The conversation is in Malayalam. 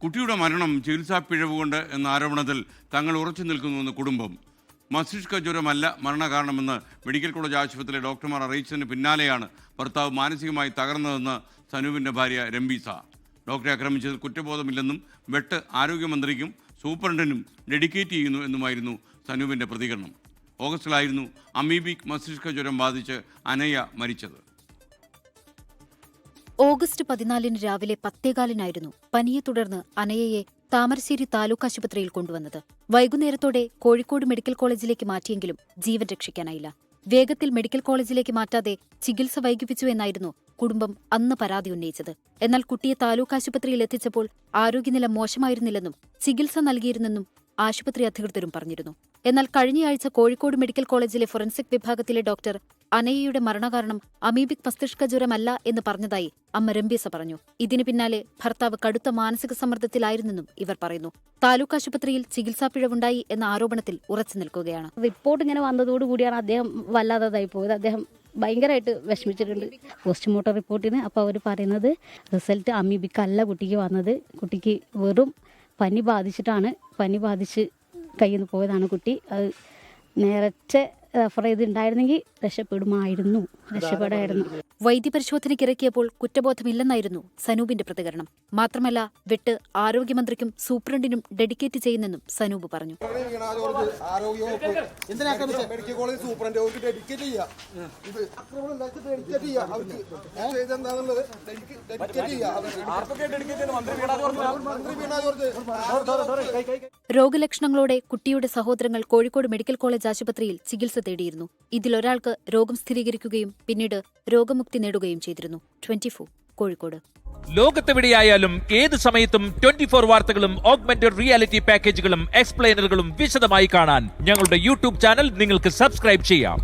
കുട്ടിയുടെ മരണം ചികിത്സാ പിഴവ് കൊണ്ട് എന്ന ആരോപണത്തിൽ തങ്ങൾ ഉറച്ചു നിൽക്കുന്നുവെന്ന് കുടുംബം. മസ്തിഷ്ക ജ്വരമല്ല മരണകാരണമെന്ന് മെഡിക്കൽ കോളേജ് ആശുപത്രിയിലെ ഡോക്ടർമാർ അറിയിച്ചതിന് പിന്നാലെയാണ് ഭർത്താവ് മാനസികമായി തകർന്നതെന്ന് സനൂപിൻ്റെ ഭാര്യ രംബീസ. ഡോക്ടറെ ആക്രമിച്ചതിൽ കുറ്റബോധമില്ലെന്നും വെട്ട് ആരോഗ്യമന്ത്രിക്കും സൂപ്രണ്ടിനും ഡെഡിക്കേറ്റ് ചെയ്യുന്നു എന്നുമായിരുന്നു സനൂപിൻ്റെ പ്രതികരണം. ഓഗസ്റ്റിലായിരുന്നു അമീബിക് മസ്തിഷ്ക ജ്വരം ബാധിച്ച് അനയ മരിച്ചത്. ഓഗസ്റ്റ് 14 രാവിലെ 10:15 പനിയെ തുടർന്ന് അനയയെ താമരശ്ശേരി താലൂക്ക് ആശുപത്രിയിൽ കൊണ്ടുവന്നത്. വൈകുന്നേരത്തോടെ കോഴിക്കോട് മെഡിക്കൽ കോളേജിലേക്ക് മാറ്റിയെങ്കിലും ജീവൻ രക്ഷിക്കാനായില്ല. വേഗത്തിൽ മെഡിക്കൽ കോളേജിലേക്ക് മാറ്റാതെ ചികിത്സ വൈകിപ്പിച്ചു എന്നായിരുന്നു കുടുംബം അന്ന് പരാതി ഉന്നയിച്ചത്. എന്നാൽ കുട്ടിയെ താലൂക്ക് ആശുപത്രിയിൽ എത്തിച്ചപ്പോൾ ആരോഗ്യനില മോശമായിരുന്നില്ലെന്നും ചികിത്സ നൽകിയിരുന്നെന്നും ആശുപത്രി അധികൃതരും പറഞ്ഞിരുന്നു. എന്നാൽ കഴിഞ്ഞയാഴ്ച കോഴിക്കോട് മെഡിക്കൽ കോളേജിലെ ഫോറൻസിക് വിഭാഗത്തിലെ ഡോക്ടർ അനയയുടെ മരണകാരണം അമീബിക് മസ്തിഷ്ക ജ്വരമല്ല എന്ന് പറഞ്ഞതായി അമ്മ രംബീസ പറഞ്ഞു. ഇതിന് പിന്നാലെ ഭർത്താവ് കടുത്ത മാനസിക സമ്മർദ്ദത്തിലായിരുന്നെന്നും ഇവർ പറയുന്നു. താലൂക്ക് ആശുപത്രിയിൽ ചികിത്സാ പിഴവുണ്ടായി എന്ന ആരോപണത്തിൽ ഉറച്ചു നിൽക്കുകയാണ്. റിപ്പോർട്ട് ഇങ്ങനെ വന്നതോടുകൂടിയാണ് അദ്ദേഹം വല്ലാതായി പോയത്. അദ്ദേഹം ഭയങ്കരമായിട്ട് വിഷമിച്ചിട്ടുണ്ട്. പോസ്റ്റ്മോർട്ടം റിപ്പോർട്ടിന് അപ്പോൾ അവർ പറയുന്നത് റിസൾട്ട് അമീബിക് അല്ല കുട്ടിക്ക് വന്നത്. കുട്ടിക്ക് വെറും പനി ബാധിച്ച് കയ്യിൽ നിന്ന് പോയതാണ് കുട്ടി. അത് നേരത്തെ റെഫർ ചെയ്തിട്ടുണ്ടായിരുന്നെങ്കിൽ രക്ഷപ്പെടായിരുന്നു. വൈദ്യപരിശോധനയ്ക്കിറക്കിയപ്പോൾ കുറ്റബോധമില്ലെന്നായിരുന്നു സനൂപിന്റെ പ്രതികരണം. മാത്രമല്ല വെട്ട് ആരോഗ്യമന്ത്രിക്കും സൂപ്രണ്ടിനും ഡെഡിക്കേറ്റ് ചെയ്യുന്നെന്നും സനൂപ് പറഞ്ഞു. രോഗലക്ഷണങ്ങളോടെ കുട്ടിയുടെ സഹോദരങ്ങൾ കോഴിക്കോട് മെഡിക്കൽ കോളേജ് ആശുപത്രിയിൽ ചികിത്സ തേടിയിരുന്നു. ഇതിലൊരാൾക്ക് രോഗം സ്ഥിരീകരിക്കുകയും പിന്നീട് രോഗമുക്തി നേടുകയും ചെയ്തിരുന്നു. 24 കോഴിക്കോട്. ലോകത്തെവിടെയായാലും ഏത് സമയത്തും 24 വാർത്തകളും ഓഗ്മെന്റഡ് റിയാലിറ്റി പാക്കേജുകളും എക്സ്പ്ലെയിനറുകളും വിശദമായി കാണാൻ ഞങ്ങളുടെ യൂട്യൂബ് ചാനൽ നിങ്ങൾക്ക് സബ്സ്ക്രൈബ് ചെയ്യാം.